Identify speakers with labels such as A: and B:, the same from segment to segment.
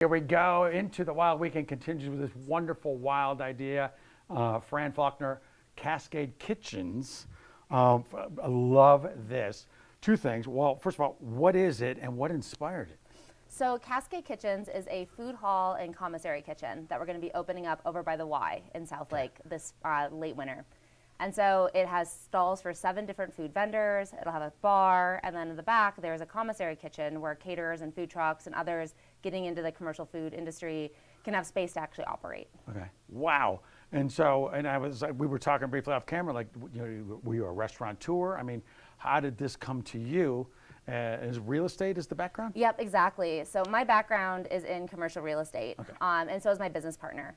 A: Here we go into the Wild Weekend continues with this wonderful wild idea. Fran Faulknor, Cascade Kitchens. I love this. Two things. Well, first of all, what is it and what inspired it?
B: So Cascade Kitchens is a food hall and commissary kitchen that we're going to be opening up over by the Y in South Lake this late winter. And so it has stalls for 7 different food vendors. It'll have a bar, and then in the back there's a commissary kitchen where caterers and food trucks and others getting into the commercial food industry can have space to actually operate.
A: Okay. Wow. And so, we were talking briefly off camera, like, you know, were you a restaurateur? I mean, how did this come to you? Is real estate is the background?
B: Yep, exactly. So my background is in commercial real estate, and so is my business partner.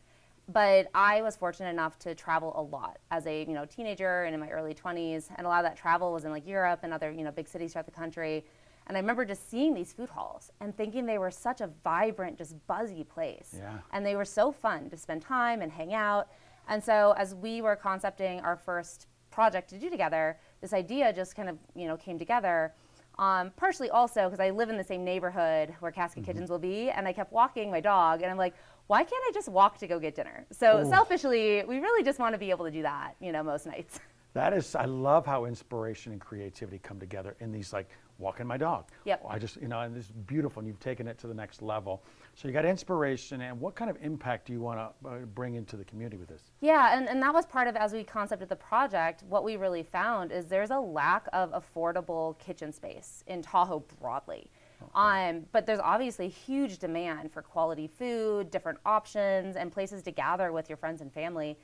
B: But I was fortunate enough to travel a lot as a teenager and in my early 20s, and a lot of that travel was in like Europe and other big cities throughout the country. And I remember just seeing these food halls and thinking they were such a vibrant, just buzzy place.
A: Yeah.
B: And they were so fun to spend time and hang out. And so as we were concepting our first project to do together, this idea just kind of came together. Partially also because I live in the same neighborhood where Cascade Kitchens will be, and I kept walking my dog, and I'm like, why can't I just walk to go get dinner? So selfishly, we really just want to be able to do that, most nights.
A: That is, I love how inspiration and creativity come together in these, like, walking my dog.
B: Yep.
A: I just, and this is beautiful, and you've taken it to the next level. So you got inspiration, and what kind of impact do you want to bring into the community with this?
B: Yeah, and that was part of, as we concepted the project, what we really found is there's a lack of affordable kitchen space in Tahoe broadly. But there's obviously huge demand for quality food, different options, and places to gather with your friends and family.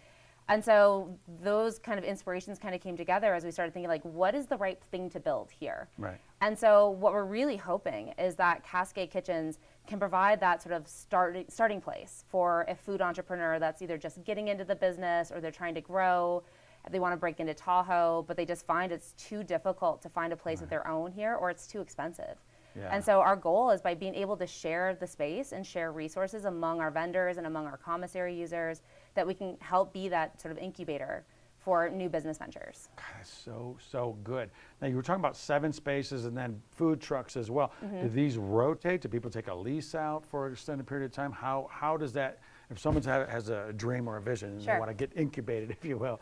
B: And so those kind of inspirations kind of came together as we started thinking, like, what is the right thing to build here?
A: Right.
B: And so what we're really hoping is that Cascade Kitchens can provide that sort of starting place for a food entrepreneur that's either just getting into the business or they're trying to grow. They want to break into Tahoe, but they just find it's too difficult to find a place of their own here, or it's too expensive.
A: Yeah.
B: And so our goal is by being able to share the space and share resources among our vendors and among our commissary users, that we can help be that sort of incubator for new business ventures.
A: God, that's so good. Now, you were talking about 7 spaces and then food trucks as well. Do these rotate? Do people take a lease out for an extended period of time? How does that, if someone has a dream or a vision and they want to get incubated, if you will,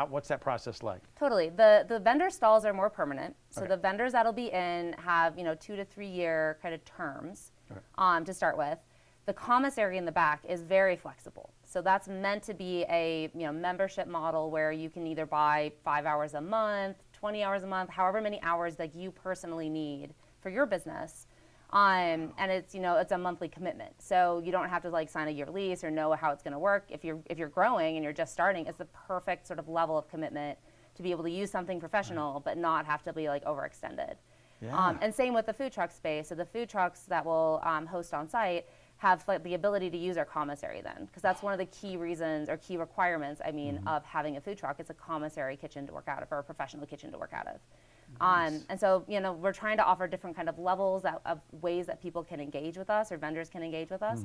A: what's that process like?
B: Totally. The vendor stalls are more permanent. So the vendors that'll be in have 2 to 3 year kind of terms to start with. The commissary in the back is very flexible. So that's meant to be a membership model where you can either buy 5 hours a month, 20 hours a month, however many hours that you personally need for your business. And it's it's a monthly commitment. So you don't have to like sign a year lease or know how it's going to work. If you're growing and you're just starting, it's the perfect sort of level of commitment to be able to use something professional but not have to be like overextended.
A: Yeah.
B: And same with the food truck space. So the food trucks that will host on site have like the ability to use our commissary then, because that's one of the key reasons or key requirements, of having a food truck. It's a commissary kitchen to work out of, or a professional kitchen to work out of.
A: Nice.
B: And so, we're trying to offer different kind of levels of ways that people can engage with us or vendors can engage with us,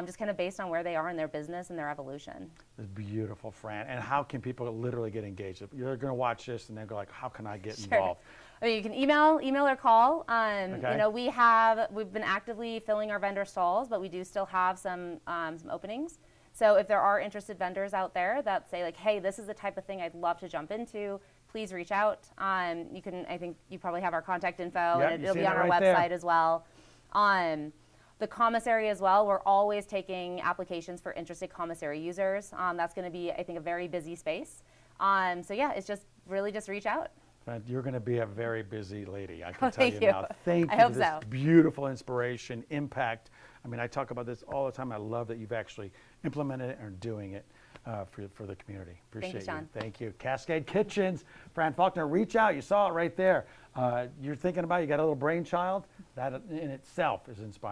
B: just kind of based on where they are in their business and their evolution.
A: That's beautiful, Fran. And how can people literally get engaged? You're going to watch this and they're going like, how can I get involved?
B: I mean, you can email or call. We've been actively filling our vendor stalls, but we do still have some openings. So if there are interested vendors out there that say like, hey, this is the type of thing I'd love to jump into, please reach out. I think you probably have our contact info, and it'll be on our website as well. The commissary as well, we're always taking applications for interested commissary users. That's going to be, I think, a very busy space. So yeah, it's just really just reach out.
A: You're going to be a very busy lady, I can tell you now. Thank you
B: I hope
A: for this
B: so.
A: beautiful inspiration, impact. I mean, I talk about this all the time. I love that you've actually implemented it and are doing it for the community. Appreciate
B: Thank you, Sean.
A: Thank you. Cascade Kitchens, Fran Faulknor, reach out. You saw it right there. You're thinking about it, you got a little brainchild. That in itself is inspiring.